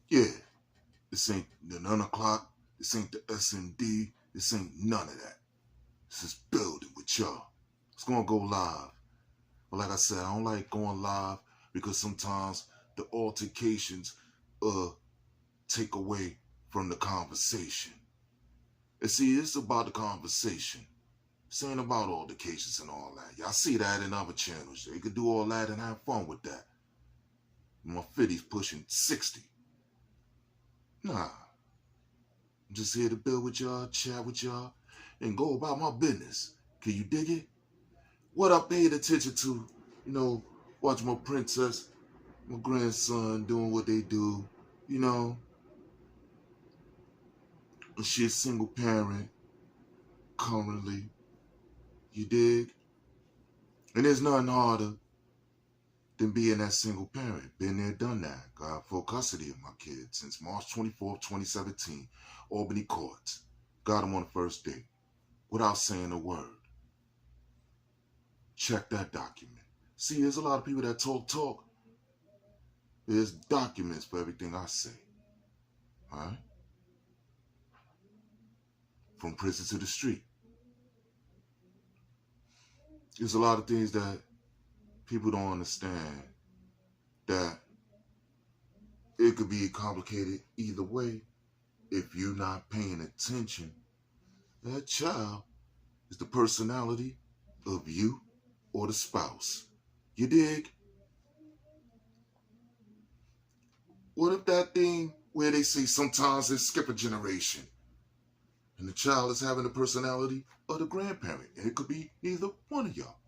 Yeah, this ain't the 9 o'clock. This ain't the SND. This ain't none of that. This is building with y'all. It's gonna go live. But like I said, I don't like going live because sometimes the altercations take away from the conversation. And see, it's about the conversation. This ain't about altercations and all that. Y'all see that in other channels. They could do all that and have fun with that. My 50's pushing 60. Nah, I'm just here to build with y'all, chat with y'all, and go about my business. Can you dig it? What I paid attention to, watch my princess, my grandson doing what they do, you know, and she a single parent currently, you dig? And there's nothing harder than being that single parent. Been there, done that. Got full custody of my kids since March 24th, 2017, Albany courts. Got them on the first date without saying a word. Check that document. See, there's a lot of people that talk. There's documents for everything I say. All right? From prison to the street. There's a lot of things that people don't understand, that it could be complicated either way if you're not paying attention. That child is the personality of you or the spouse. You dig? What if that thing where they say sometimes they skip a generation and the child is having the personality of the grandparent, and it could be either one of y'all.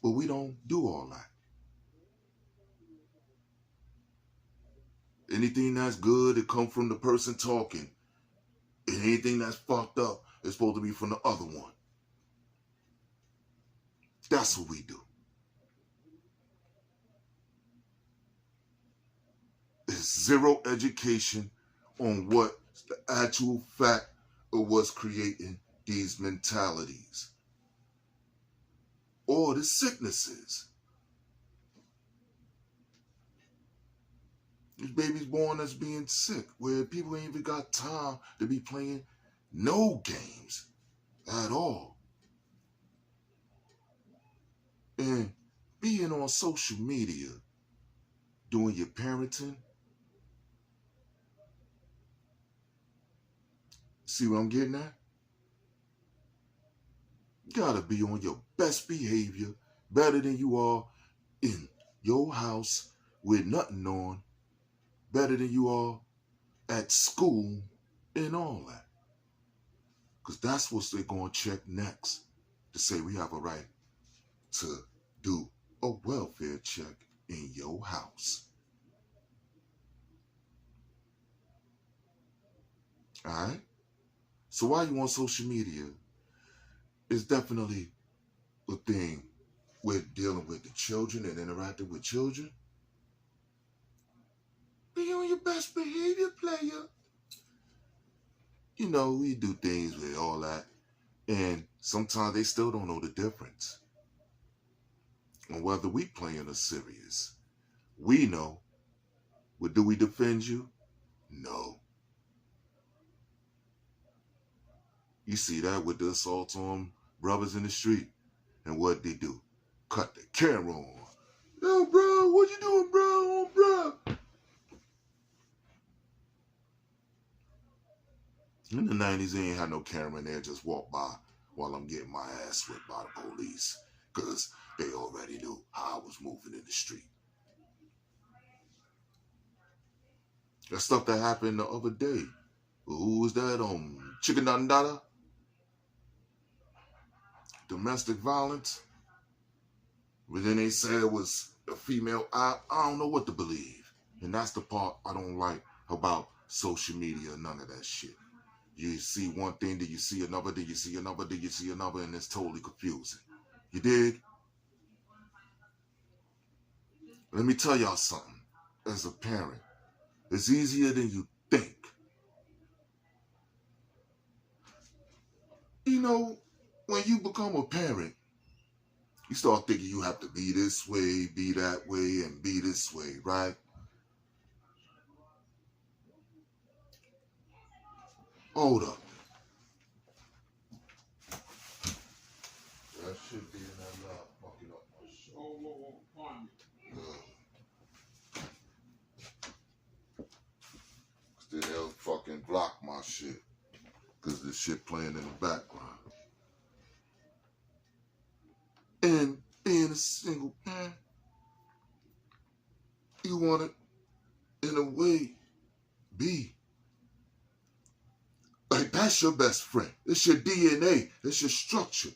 But we don't do all that. Anything that's good, it comes from the person talking. And anything that's fucked up is supposed to be from the other one. That's what we do. It's zero education on what's the actual fact of what's creating these mentalities or the sicknesses. These babies born as being sick, where people ain't even got time to be playing no games at all. And being on social media, doing your parenting, see what I'm getting at? You gotta be on your best behavior, better than you are in your house with nothing on, better than you are at school and all that. Because that's what they're going to check next, to say we have a right to do a welfare check in your house. All right? So while you on social media, it's definitely a thing with dealing with the children and interacting with children. Be on your best behavior, player. We do things with all that. And sometimes they still don't know the difference on whether we playing or serious. We know. But do we defend you? No. You see that with the assaults on brothers in the street. And what they do? Cut the camera on. Yo, bro, what you doing, bro? Oh, bro. In the 90s, they ain't had no camera in there. Just walk by while I'm getting my ass whipped by the police. Because they already knew how I was moving in the street. That stuff that happened the other day. Who was that? Chicken Dandada? Domestic violence? But then they said it was a female. I don't know what to believe. And that's the part I don't like about social media, none of that shit. You see one thing, then you see another, then you see another, then you see another, and it's totally confusing. You dig? Let me tell y'all something. As a parent, it's easier than you think. When you become a parent, you start thinking you have to be this way, be that way, and be this way, right? Hold up. That should be in that loud fucking up my shit. Whoa, pardon me. Cause they'll fucking block my shit. Cause this shit playing in the background. And being a single parent, you want to, in a way, be. Like, that's your best friend. It's your DNA. It's your structure.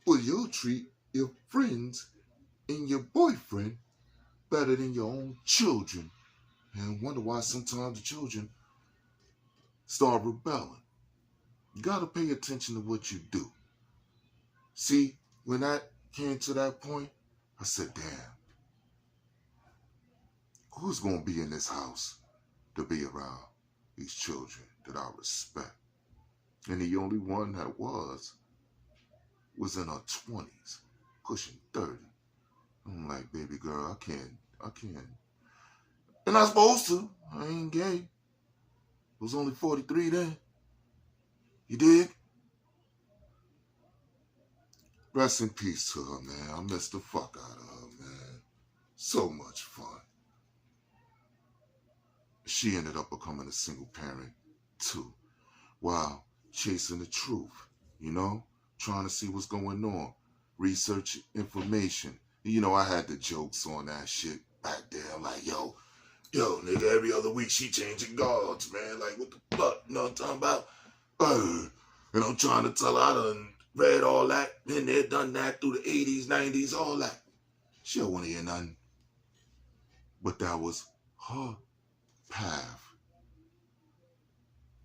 Well, you'll treat your friends and your boyfriend better than your own children. And wonder why sometimes the children start rebelling. You got to pay attention to what you do. See, when I came to that point, I said, damn, who's going to be in this house to be around these children that I respect? And the only one that was in her 20s, pushing 30. I'm like, baby girl, I can't. And I'm supposed to. I ain't gay. I was only 43 then. You dig? Rest in peace to her, man. I missed the fuck out of her, man. So much fun. She ended up becoming a single parent, too. While chasing the truth, you know? Trying to see what's going on. Research information. You know, I had the jokes on that shit back there. I'm like, yo, nigga, every other week she changing guards, man. Like, what the fuck? You know what I'm talking about? And I'm trying to tell her I done read all that, been there, done that through the 80s, 90s, all that. She don't want to hear nothing. But that was her path.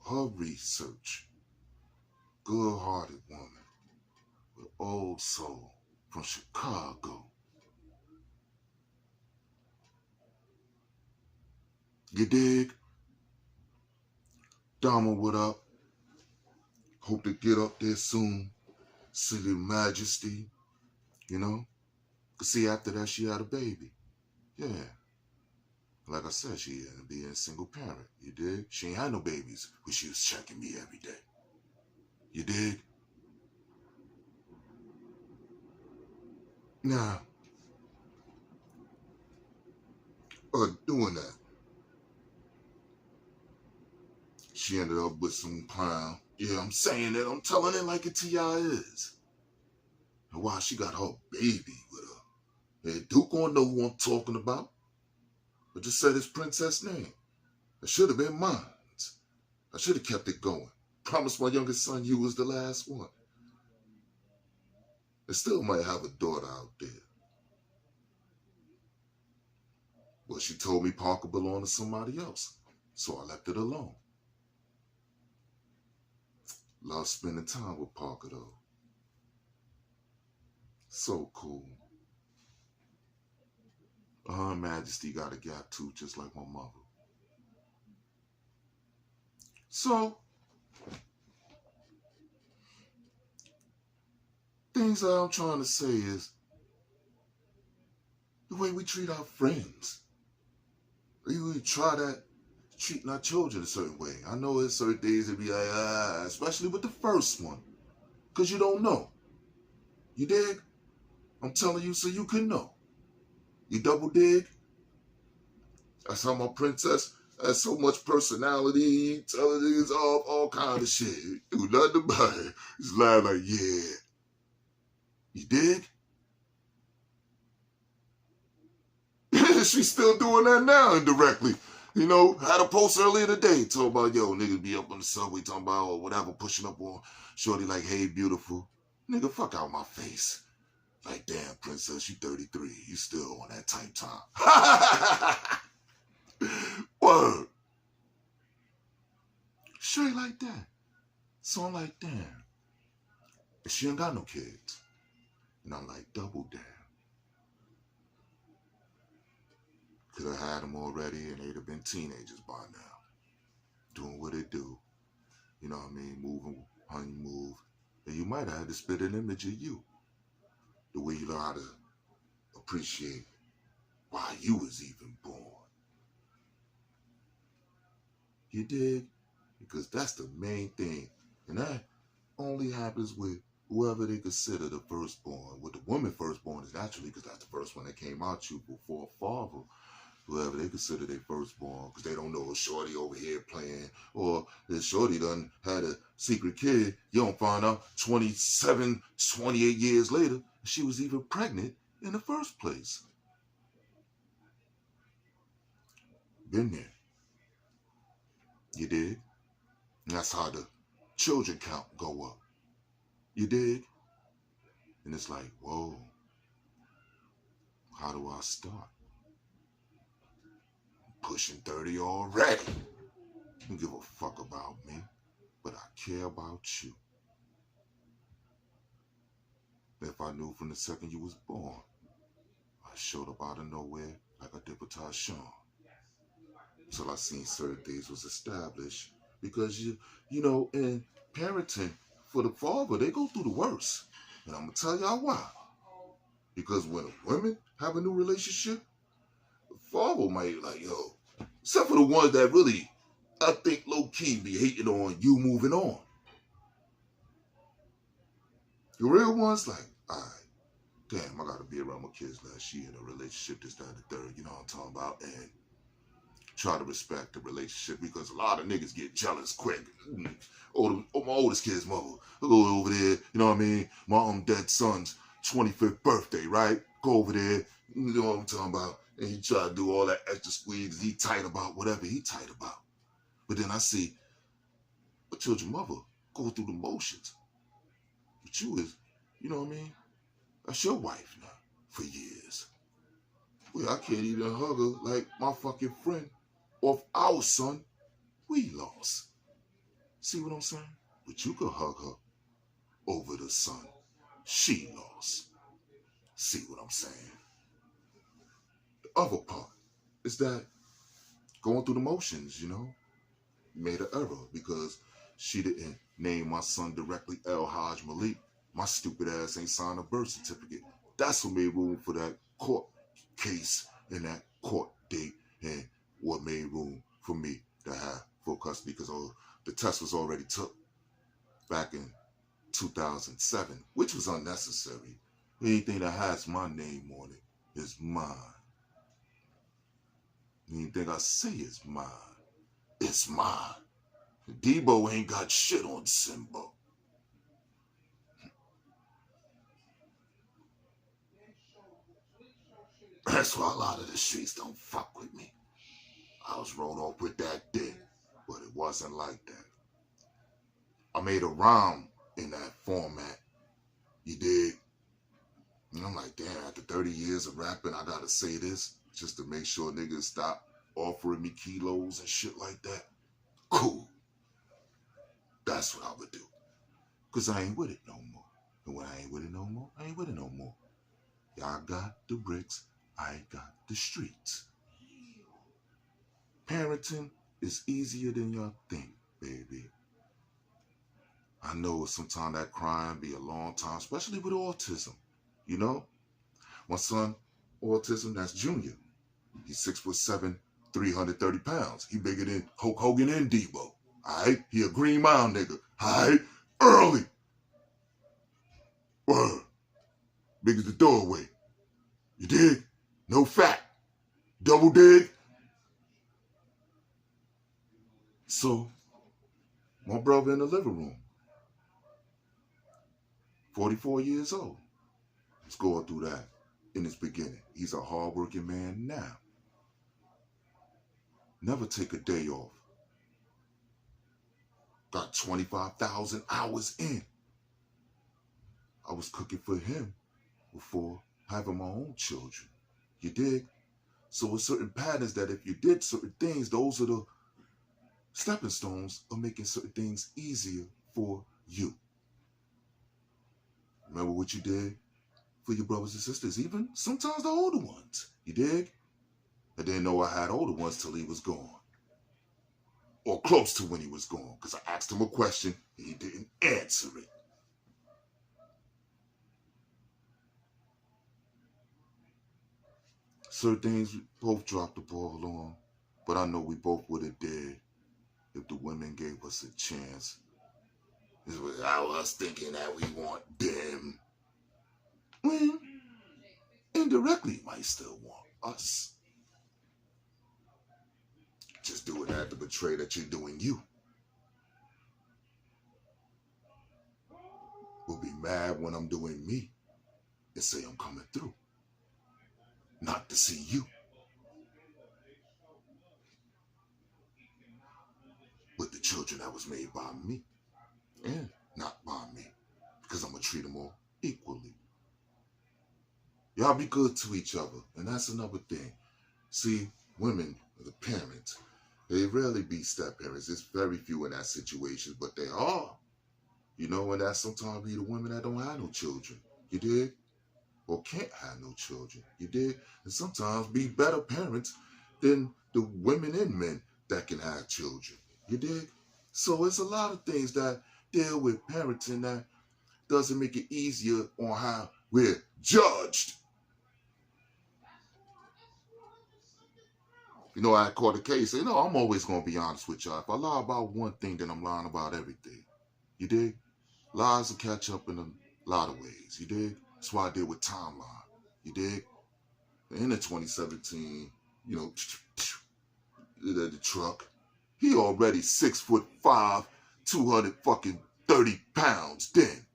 Her research. Good-hearted woman. With old soul from Chicago. You dig? Dama, what up? Hope to get up there soon. See the majesty, you know? See, after that, she had a baby. Yeah. Like I said, she ended up being a single parent. You dig? She ain't had no babies, but she was checking me every day. You dig? Now, doing that, she ended up with some clown. Yeah, I'm saying it. I'm telling it like a T.I. is. And while she got her baby with her, hey, Duke gonna know who I'm talking about. I just said his princess name. It should have been mine. I should have kept it going. Promised my youngest son you was the last one. I still might have a daughter out there. But she told me Parker belonged to somebody else, so I left it alone. Love spending time with Parker, though. So cool. Her Majesty got a gap, too, just like my mother. So, things that I'm trying to say is the way we treat our friends. We try that, treating our children a certain way. I know there's certain days that be like, especially with the first one, because you don't know. You dig? I'm telling you so you can know. You double dig? That's how my princess has so much personality, intelligence, all kind of shit. Do nothing about it. Just laugh like, yeah. You dig? She's still doing that now indirectly. You know, had a post earlier today talking about, yo, niggas be up on the subway talking about, or whatever, pushing up on shorty like, hey, beautiful. Nigga, fuck out my face. Like, damn, princess, you 33. You still on that type time. Word. Straight like that. So I'm like, damn. And she ain't got no kids. And I'm like, double damn. Could have had them already and they'd have been teenagers by now. Doing what they do. You know what I mean? Moving how you move. And you might have had to spit an image of you. The way you learn how to appreciate why you was even born. You dig? because that's the main thing. And that only happens with whoever they consider the firstborn. With the woman firstborn is naturally because that's the first one that came out you before father. Whoever they consider their firstborn, because they don't know a shorty over here playing, or this shorty done had a secret kid. You don't find out 27, 28 years later she was even pregnant in the first place. Been there. You dig? And that's how the children count go up. You dig? And it's like, whoa, how do I start? Pushing 30 already. Don't give a fuck about me, but I care about you. If I knew from the second you was born, I showed up out of nowhere like I did with Tyshawn. Till I seen certain things was established. Because you know, in parenting, for the father, they go through the worst. And I'm gonna tell y'all why. Because when women have a new relationship, the father might like, yo, except for the ones that really, I think low-key be hating on you moving on. The real ones, like, alright, damn, I gotta be around my kids last year in a relationship, this, that, and the third, you know what I'm talking about? And try to respect the relationship because a lot of niggas get jealous quick. My oldest kid's mother, I go over there, you know what I mean? My dead son's 25th birthday, right? Go over there, you know what I'm talking about? And he try to do all that extra squeeze. He tight about whatever he tight about. But then I see a children mother go through the motions. But you is, you know what I mean? That's your wife now for years. Well, I can't even hug her like my fucking friend of our son we lost. See what I'm saying? But you could hug her over the son she lost. See what I'm saying? The other part is that going through the motions, you know, made an error because she didn't name my son directly El Haj Malik. My stupid ass ain't signed a birth certificate. That's what made room for that court case and that court date, and what made room for me to have full custody because the test was already took back in 2007, which was unnecessary. Anything that has my name on it is mine. Anything I say is mine. It's mine. Debo ain't got shit on Simba. That's why a lot of the streets don't fuck with me. I was rolled off with that dick, but it wasn't like that. I made a rhyme in that format. You dig? And I'm like, damn, after 30 years of rapping, I gotta say this just to make sure niggas stop offering me kilos and shit like that. Cool. That's what I would do. Because I ain't with it no more. And when I ain't with it no more, I ain't with it no more. Y'all got the bricks, I got the streets. Parenting is easier than y'all think, baby. I know sometimes that crying be a long time, especially with autism. You know? My son, autism, that's Junior. He's 6'7", 330 pounds. He bigger than Hulk Hogan and Debo. Alright? He a Green Mile nigga. Alright? Early. Word. Big as the doorway. You dig? No fat. Double dig. So, my brother in the living room, 44 years old, was going through that in his beginning. He's a hardworking man now. Never take a day off. Got 25,000 hours in. I was cooking for him before having my own children. You dig? So it's certain patterns that if you did certain things, those are the stepping stones of making certain things easier for you. Remember what you did for your brothers and sisters, even sometimes the older ones. You dig? I didn't know I had older ones till he was gone. Or close to when he was gone, because I asked him a question and he didn't answer it. Certain things we both dropped the ball on, but I know we both would have did if the women gave us a chance. It's without us thinking that we want them. When indirectly might still want us. Just do it at the betray that you're doing you. Will be mad when I'm doing me and say I'm coming through. Not to see you. With the children that was made by me. And not by me. Because I'm going to treat them all equally. Y'all be good to each other. And that's another thing. See, women, the parents, they rarely be step-parents. There's very few in that situation, but they are. You know, and that sometimes be the women that don't have no children. You dig? Or can't have no children. You dig? And sometimes be better parents than the women and men that can have children. You dig? So it's a lot of things that deal with parenting that doesn't make it easier on how we're judged. You know, I caught a case. You know, I'm always going to be honest with y'all. If I lie about one thing, then I'm lying about everything. You dig? Lies will catch up in a lot of ways. You dig? That's why I did with timeline. You dig? In the 2017, you know, the truck, he already 6'5", 230 pounds then.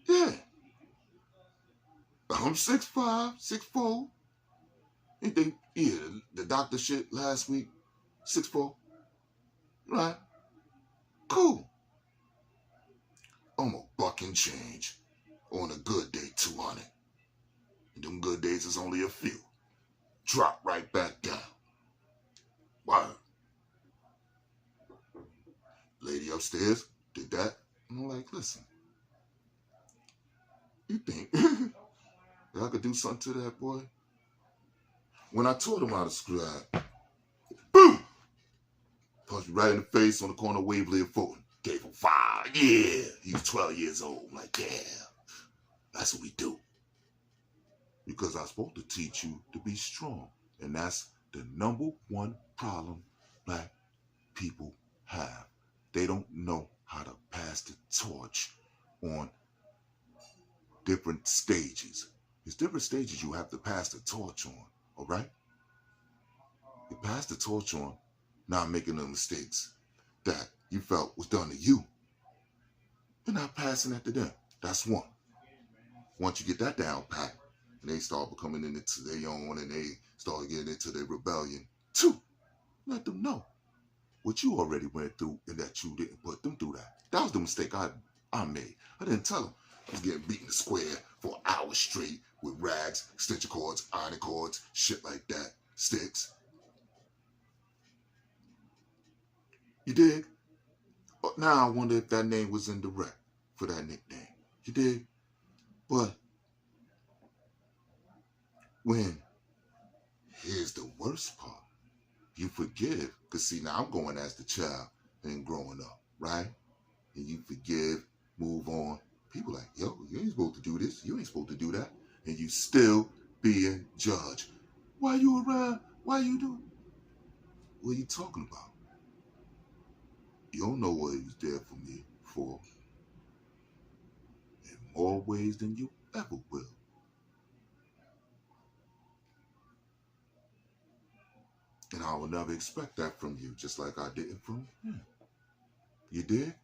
Yeah. I'm 6'5", 6'4". Yeah, the doctor shit last week, 6'4". Right? Cool. I'm a buck and change. On a good day, 200. And them good days is only a few. Drop right back down. Why? Lady upstairs did that. And I'm like, listen. You think that I could do something to that boy? When I taught him how to scribe, boom! Punched me right in the face on the corner of Waverly and Fulton. Gave him 5. Yeah. He was 12 years old. I'm like, yeah. That's what we do. Because I'm supposed to teach you to be strong. And that's the number one problem black people have. They don't know how to pass the torch on different stages. There's different stages you have to pass the torch on, all right? You pass the torch on, not making the mistakes that you felt was done to you. You're not passing that to them. That's one. Once you get that down pat, and they start becoming into their own, and they start getting into their rebellion, 2, let them know what you already went through and that you didn't put them through that. That was the mistake I made. I didn't tell them I was getting beaten the square for hours straight with rags, extension cords, ironing cords, shit like that, sticks. You dig? But now I wonder if that name was indirect for that nickname. You dig? But when, here's the worst part. You forgive, because see, now I'm going as the child and growing up, right? And you forgive, move on. People like, yo, you ain't supposed to do this. You ain't supposed to do that. And you still being judged. Why you around? Why you doing? What are you talking about? You don't know what he was there for me for. In more ways than you ever will. And I will never expect that from you, just like I didn't from him. You did?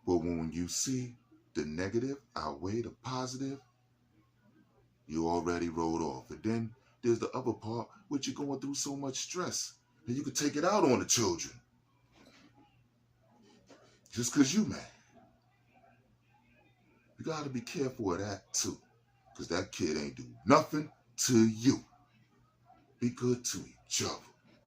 But when you see the negative outweigh the positive, you already rolled off. And then there's the other part, which you're going through so much stress, and you can take it out on the children. Just because you mad. You got to be careful of that, too. Because that kid ain't do nothing to you. Be good to each other.